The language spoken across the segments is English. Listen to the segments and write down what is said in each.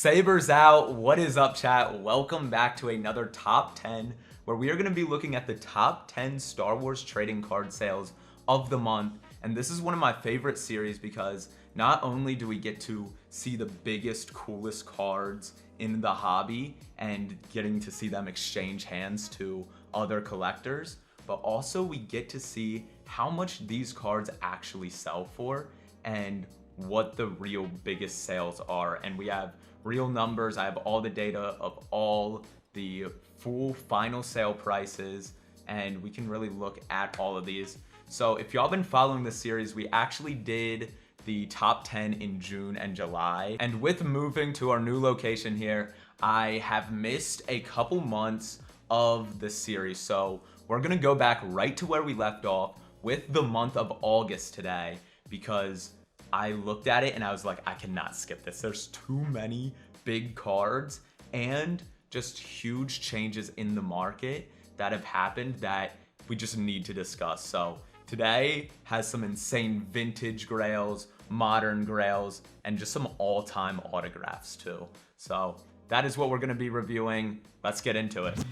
Sabers out. What is up, chat? Welcome back to another top 10 where we are going to be looking at the top 10 Star Wars trading card sales of the month. And this is one of my favorite series because not only do we get to see the biggest, coolest cards in the hobby and getting to see them exchange hands to other collectors, but also we get to see how much these cards actually sell for and what the real biggest sales are. And we have real numbers. I have all the data of all the full final sale prices, and we can really look at all of these. So if y'all been following this series, we actually did the top 10 in June and July. And with moving to our new location here, I have missed a couple months of the series. So we're gonna go back right to where we left off with the month of August today, because I looked at it and I was like, I cannot skip this. There's too many big cards and just huge changes in the market that have happened that we just need to discuss. So today has some insane vintage grails, modern grails, and just some all-time autographs too. So that is what we're gonna be reviewing. Let's get into it.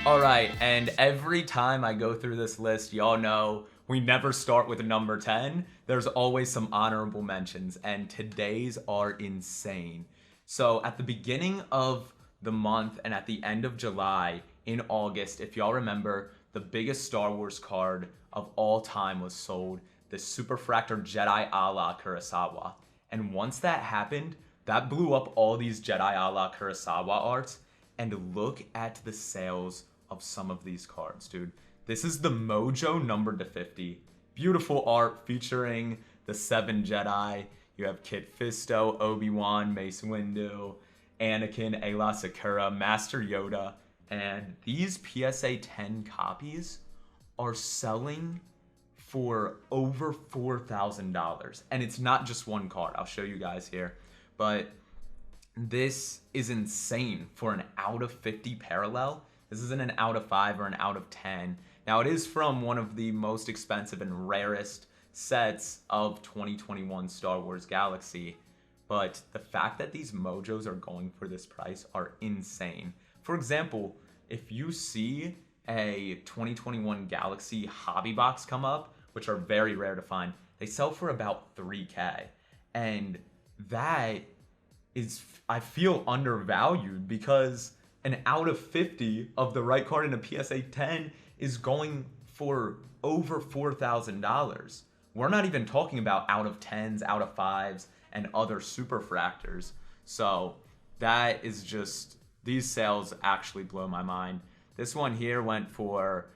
All right, and every time I go through this list, y'all know we never start with a number 10. There's always some honorable mentions, and today's are insane. So at the beginning of the month and at the end of July, in August, if y'all remember, the biggest Star Wars card of all time was sold, the Superfractor Jedi a la Kurosawa. And once that happened, that blew up all these Jedi a la Kurosawa arts, and look at the sales of some of these cards, dude. This is the Mojo numbered to 50. Beautiful art featuring the 7 Jedi. You have Kit Fisto, Obi-Wan, Mace Windu, Anakin, Ayla Secura, Master Yoda. And these PSA 10 copies are selling for over $4,000. And it's not just one card. I'll show you guys here. But this is insane for an out of 50 parallel. This isn't an out of 5 or an out of 10. Now, it is from one of the most expensive and rarest sets of 2021 Star Wars Galaxy, but the fact that these Mojos are going for this price are insane. For example, if you see a 2021 Galaxy hobby box come up, which are very rare to find, they sell for about $3K. And that is, I feel, undervalued because an out of 50 of the right card in a PSA 10 is going for over $4,000. We're not even talking about out of 10s, out of 5s, and other superfractors. So that is just, these sales actually blow my mind. This one here went for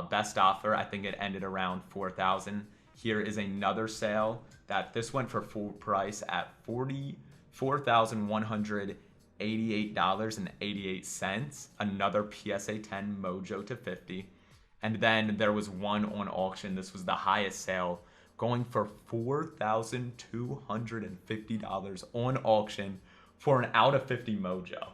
best offer. I think it ended around 4,000. Here is another sale that this went for full price at $44,188.88. Another PSA 10 Mojo to 50. And then there was one on auction. This was the highest sale, going for $4,250 on auction for an out of 50 Mojo.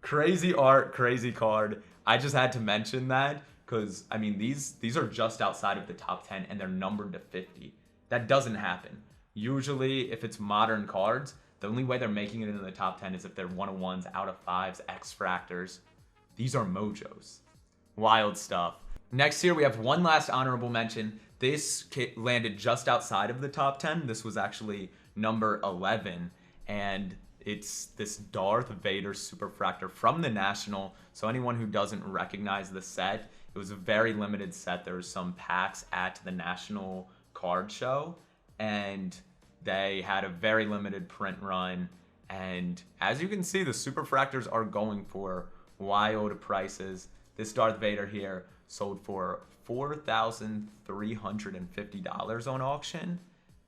Crazy art, crazy card. I just had to mention that because, I mean, these are just outside of the top 10 and they're numbered to 50. That doesn't happen. Usually, if it's modern cards, the only way they're making it into the top 10 is if they're 101s, out of 5s, X-Fractors. These are Mojos. Wild stuff. Next here, we have one last honorable mention. This landed just outside of the top 10. This was actually number 11. And it's this Darth Vader Superfractor from the National. So anyone who doesn't recognize the set, it was a very limited set. There was some packs at the National Card Show. And they had a very limited print run. And as you can see, the Superfractors are going for wild prices. This Darth Vader here sold for $4,350 on auction.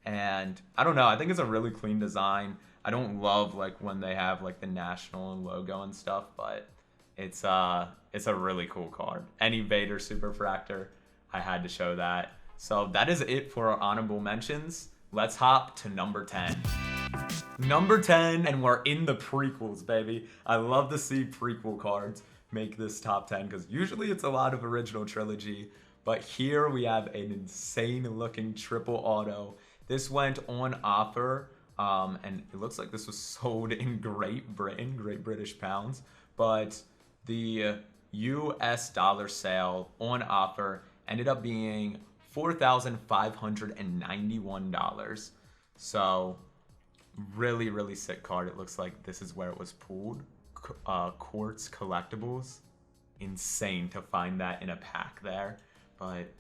And I don't know, I think it's a really clean design. I don't love like when they have like the National logo and stuff, but it's a really cool card. Any Vader Superfractor, I had to show that. So that is it for our honorable mentions. Let's hop to number 10. Number 10, and we're in the prequels, baby. I love to see prequel cards make this top 10 because usually it's a lot of original trilogy, but here we have an insane looking triple auto. This went on offer And it looks like this was sold in Great Britain, Great British pounds, but the US dollar sale on offer ended up being $4,591. So really, really sick card. It looks like this is where it was pulled. Quartz Collectibles. Insane to find that in a pack there. But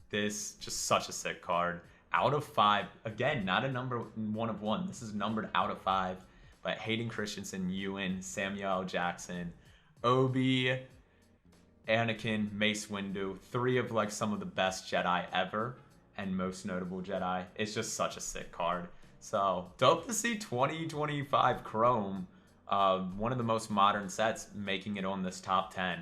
this, just such a sick card. Out of 5. Again, not a number 1 of 1. This is numbered out of 5. But Hayden Christensen, Ewan, Samuel L. Jackson, Obi, Anakin, Mace Windu. 3 of like some of the best Jedi ever. And most notable Jedi. It's just such a sick card. So, dope to see 2025 Chrome, one of the most modern sets, making it on this top 10.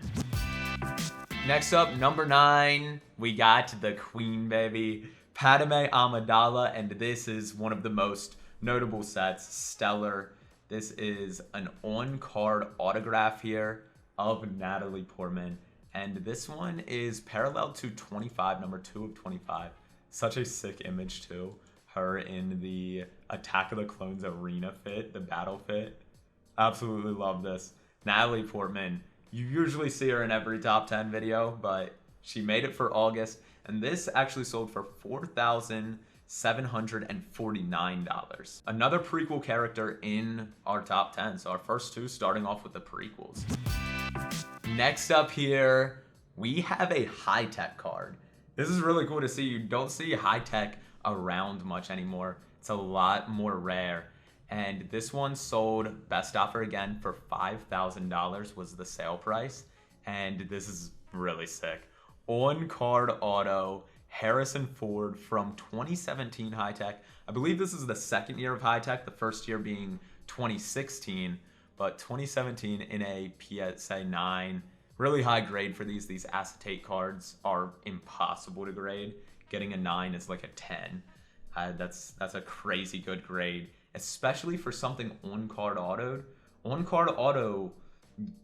Next up, number 9, we got the Queen, baby. Padme Amidala, and this is one of the most notable sets, Stellar. This is an on-card autograph here of Natalie Portman, and this one is parallel to 25, number 2 of 25. Such a sick image too. Her in the Attack of the Clones arena fit, the battle fit. Absolutely love this. Natalie Portman, you usually see her in every top 10 video, but she made it for August, and this actually sold for $4,749. Another prequel character in our top 10, so our first 2 starting off with the prequels. Next up here, we have a high-tech card. This is really cool to see. You don't see high-tech around much anymore. It's a lot more rare. And this one sold best offer again for $5,000 was the sale price. And this is really sick. On-card auto, Harrison Ford from 2017 high tech. I believe this is the second year of high tech, the first year being 2016, but 2017 in a PSA 9. Really high grade for these. These acetate cards are impossible to grade. Getting a 9 is like a 10. That's a crazy good grade, especially for something on-card autoed. On-card auto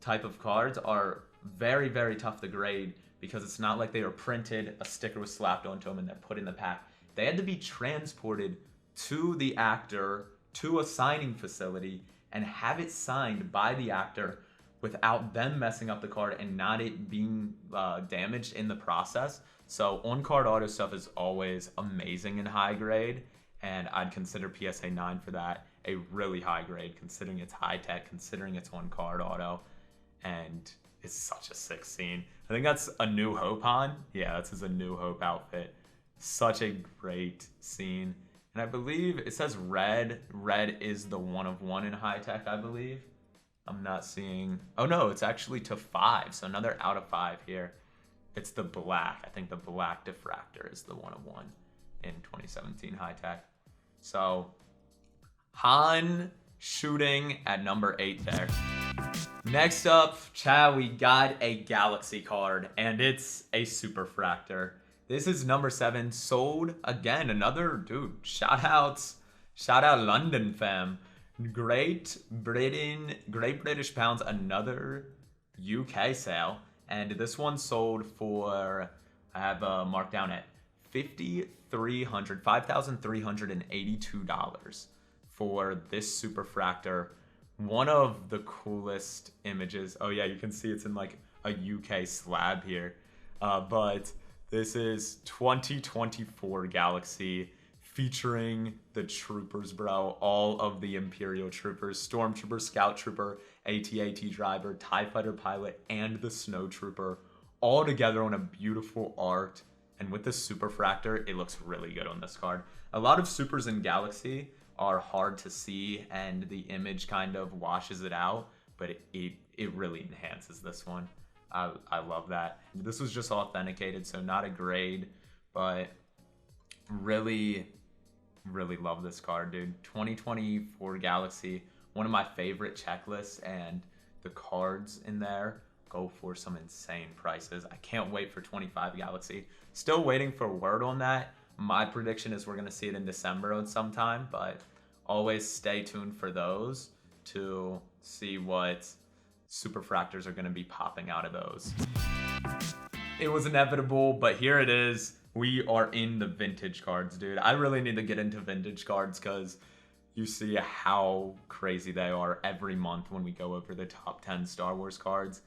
type of cards are very, very tough to grade because it's not like they were printed, a sticker was slapped onto them, and they're put in the pack. They had to be transported to the actor, to a signing facility, and have it signed by the actor without them messing up the card and not it being damaged in the process. So on-card auto stuff is always amazing in high grade, and I'd consider PSA 9 for that a really high grade, considering it's high tech, considering it's on-card auto, and it's such a sick scene. I think that's A New Hope on. Yeah, that's his A New Hope outfit. Such a great scene. And I believe it says red. Red is the 1 of 1 in high tech, I believe. I'm not seeing. Oh no, it's actually to 5. So another out of 5 here. It's the black. I think the black diffractor is the 1 of 1 in 2017 high tech. So Han shooting at number 8 there. Next up, Chad, we got a Galaxy card, and it's a Superfractor. This is number 7, sold again. Another dude. Shout out London fam. Great British pounds. Another UK sale, and this one sold for, I have marked down at $5,382 for this Superfractor. One of the coolest images. Oh yeah, you can see it's in like a UK slab here. But this is 2024 Galaxy featuring the troopers, bro. All of the Imperial troopers, Stormtrooper, Scout Trooper, AT-AT driver, TIE Fighter pilot, and the Snow Trooper, all together on a beautiful art. And with the Superfractor, it looks really good on this card. A lot of supers in Galaxy are hard to see, and the image kind of washes it out, but it really enhances this one. I love that. This was just authenticated, so not a grade, but really, really love this card, dude. 2024 Galaxy, one of my favorite checklists, and the cards in there go for some insane prices. I can't wait for 25 Galaxy. Still waiting for word on that. My prediction is we're going to see it in December at some time, but always stay tuned for those to see what Superfractors are going to be popping out of those. It was inevitable, but here it is. We are in the vintage cards, dude. I really need to get into vintage cards because you see how crazy they are every month when we go over the top 10 Star Wars cards.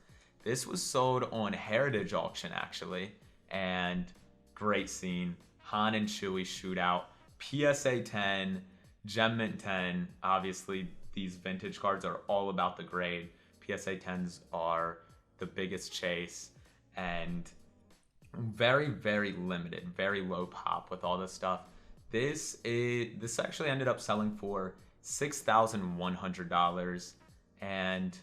This was sold on Heritage Auction, actually, and great scene. Han and Chewie shootout, PSA 10, Gem Mint 10. Obviously, these vintage cards are all about the grade. PSA 10s are the biggest chase, and very, very limited, very low pop with all this stuff. This actually ended up selling for $6,100, and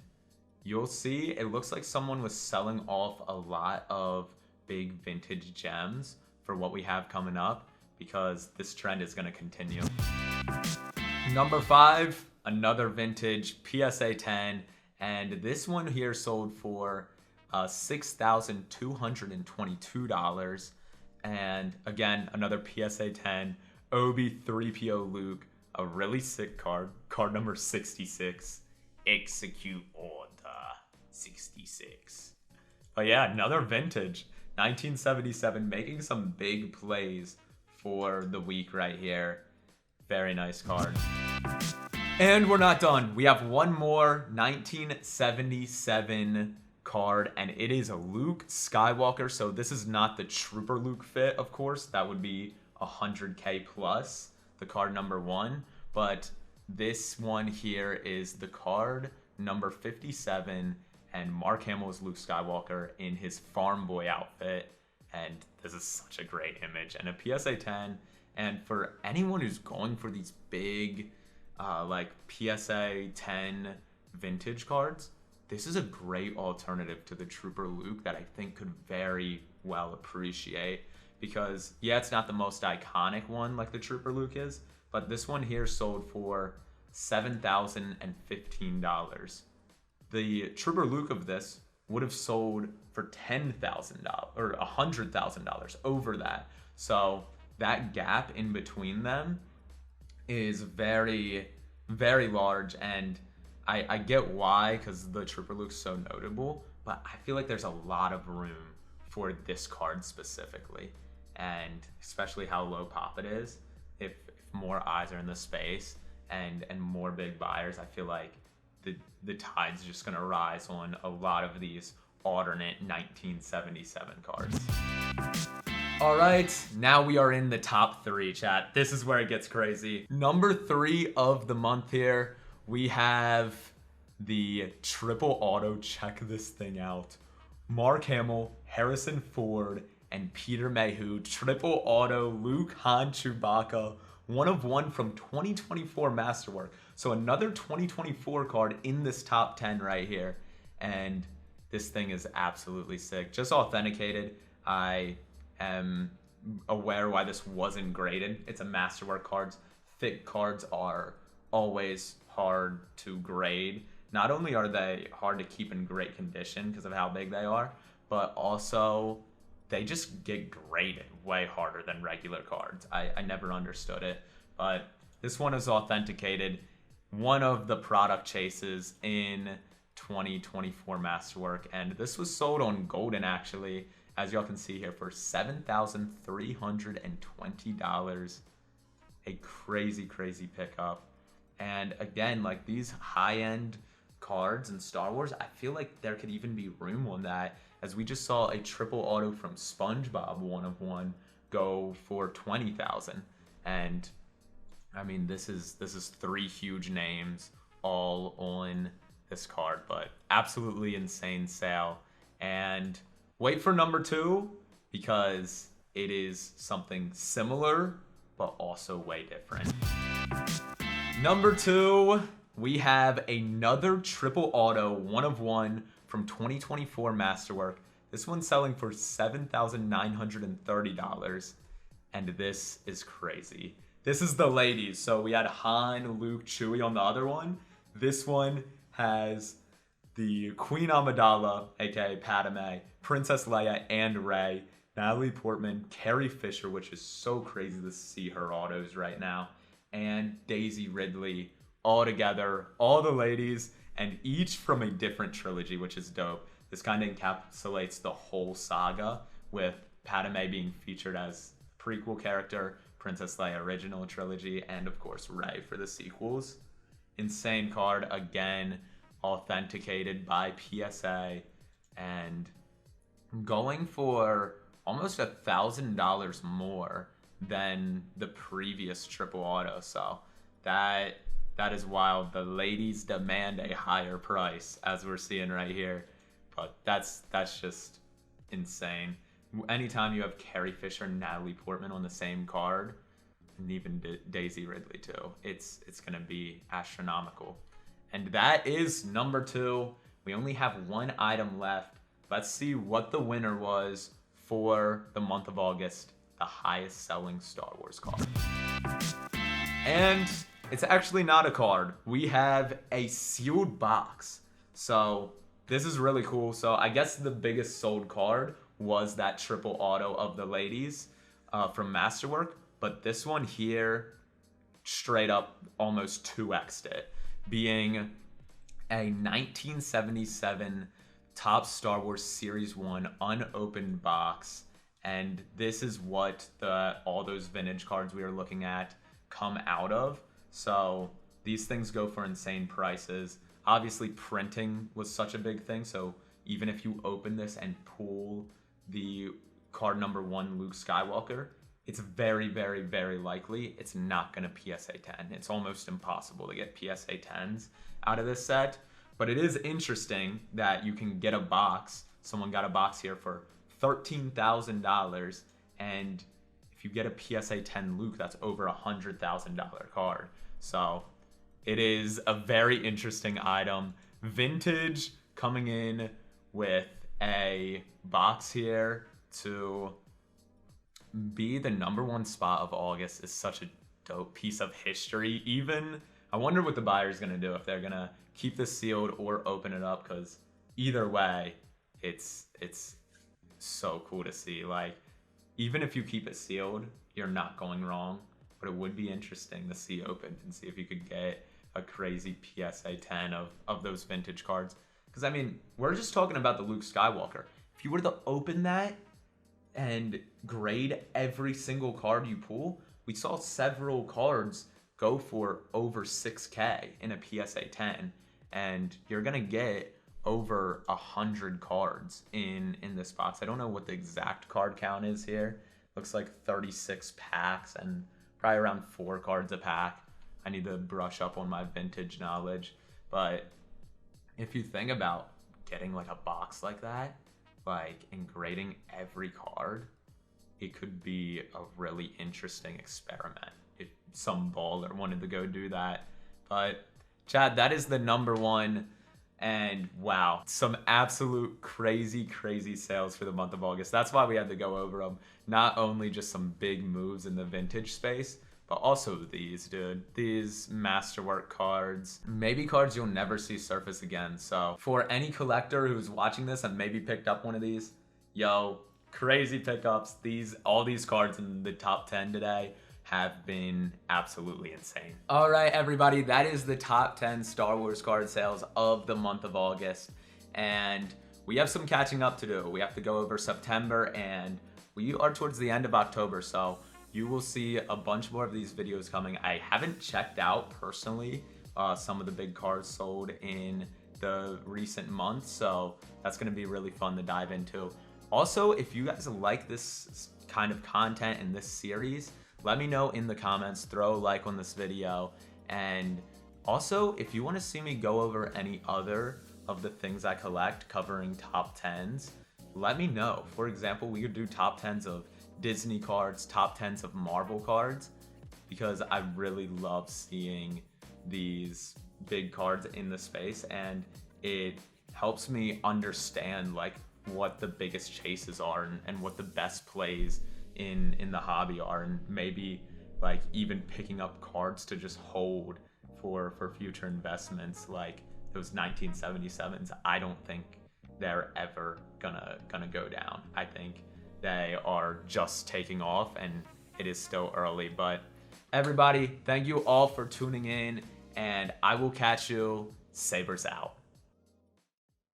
you'll see it looks like someone was selling off a lot of big vintage gems for what we have coming up, because this trend is going to continue. Number 5, another vintage PSA 10, and this one here sold for $6,222. And again, another PSA 10, Obi 3PO Luke, a really sick card number 66, Execute Order 66. But yeah, another vintage, 1977, making some big plays for the week right here. Very nice card. And we're not done. We have one more 1977 card, and it is a Luke Skywalker. So this is not the Trooper Luke fit, of course. That would be 100K plus, the card number 1. But this one here is the card number 57, and Mark Hamill is Luke Skywalker in his farm boy outfit. And this is such a great image, and a PSA 10. And for anyone who's going for these big like PSA 10 vintage cards, this is a great alternative to the Trooper Luke that I think could very well appreciate, because yeah, it's not the most iconic one like the Trooper Luke is, but this one here sold for $7,015. The Trooper Luke of this would have sold for $10,000 or $100,000 over that. So that gap in between them is very, very large, and I get why, because the Trooper Luke's so notable, but I feel like there's a lot of room for this card specifically, and especially how low pop it is. If more eyes are in the space and more big buyers, I feel like the tide's just gonna rise on a lot of these alternate 1977 cards. All right, now we are in the top 3, chat. This is where it gets crazy. Number 3 of the month here, we have the triple auto. Check this thing out. Mark Hamill, Harrison Ford, and Peter Mayhew. Triple auto, Luke, Han, Chewbacca. 1 of 1 from 2024 Masterwork. So another 2024 card in this top 10 right here. And this thing is absolutely sick. Just authenticated. I am aware why this wasn't graded. It's a Masterwork cards. Thick cards are always hard to grade. Not only are they hard to keep in great condition because of how big they are, but also they just get graded way harder than regular cards. I never understood it, but this one is authenticated. One of the product chases in 2024 Masterwork, and this was sold on Golden, actually, as y'all can see here, for $7,320. A crazy, crazy pickup. And again, like these high-end cards in Star Wars, I feel like there could even be room on that, as we just saw a triple auto from SpongeBob 1 of 1 go for $20,000. And I mean, this is 3 huge names all on this card, but absolutely insane sale. And wait for number 2, because it is something similar but also way different. Number 2, we have another triple auto 1 of 1 from 2024 Masterwork. This one's selling for $7,930, and this is crazy. This is the ladies. So we had Han, Luke, Chewie on the other one. This one has the Queen Amidala, aka Padme, Princess Leia, and Rey, Natalie Portman, Carrie Fisher, which is so crazy to see her autos right now, and Daisy Ridley, all together, all the ladies, and each from a different trilogy, which is dope. This kind of encapsulates the whole saga, with Padme being featured as prequel character, Princess Leia original trilogy, and of course Rey for the sequels. Insane card, again, authenticated by PSA, and going for almost $1,000 more than the previous triple auto. So that is wild. The ladies demand a higher price, as we're seeing right here, but that's just insane. Anytime you have Carrie Fisher and Natalie Portman on the same card, and even Daisy Ridley too, it's gonna be astronomical. And that is number 2. We only have one item left. Let's see what the winner was for the month of August, the highest selling Star Wars card. And it's actually not a card. We have a sealed box. So this is really cool. So I guess the biggest sold card was that triple auto of the ladies from Masterwork. But this one here straight up almost 2x'd it, being a 1977 Top Star Wars Series 1 unopened box. And this is what all those vintage cards we are looking at come out of. So these things go for insane prices. Obviously printing was such a big thing, so even if you open this and pull the card number 1 Luke Skywalker, it's very, very, very likely it's not going to PSA 10. It's almost impossible to get PSA 10s out of this set. But it is interesting that you can get a box. Someone got a box here for $13,000, and if you get a PSA 10 Luke, that's over $100,000 card. So it is a very interesting item. Vintage coming in with a box here to be the number 1 spot of August is such a dope piece of history. Even I wonder what the buyer's gonna do, if they're gonna keep this sealed or open it up, because either way, it's so cool to see. Like, even if you keep it sealed, you're not going wrong, but it would be interesting to see opened and see if you could get a crazy PSA 10 of those vintage cards. Because I mean, we're just talking about the Luke Skywalker. If you were to open that and grade every single card you pull, we saw several cards go for over 6K in a PSA 10, and you're gonna get over 100 cards in this box. I don't know what the exact card count is here. Looks like 36 packs and probably around 4 cards a pack. I need to brush up on my vintage knowledge, but if you think about getting like a box like that, like, and grading every card, it could be a really interesting experiment if some baller wanted to go do that. But Chad, that is the number 1. And wow, some absolute crazy sales for the month of August. That's why we had to go over them. Not only just some big moves in the vintage space, but also these, dude. These Masterwork cards. Maybe cards you'll never see surface again. So for any collector who's watching this and maybe picked up one of these, yo, crazy pickups. All these cards in the top 10 today have been absolutely insane. All right, everybody, that is the top 10 Star Wars card sales of the month of August. And we have some catching up to do. We have to go over September, and we are towards the end of October. So you will see a bunch more of these videos coming. I haven't checked out personally some of the big cards sold in the recent months, so that's gonna be really fun to dive into. Also, if you guys like this kind of content in this series, let me know in the comments, throw a like on this video. And also, if you want to see me go over any other of the things I collect covering top 10s, let me know. For example, we could do top 10s of Disney cards, top 10s of Marvel cards, because I really love seeing these big cards in the space, and it helps me understand like what the biggest chases are and what the best plays in the hobby are, and maybe like even picking up cards to just hold for future investments, like those 1977s. I don't think they're ever gonna go down. I think they are just taking off, and it is still early. But everybody, thank you all for tuning in, and I will catch you. Sabers out.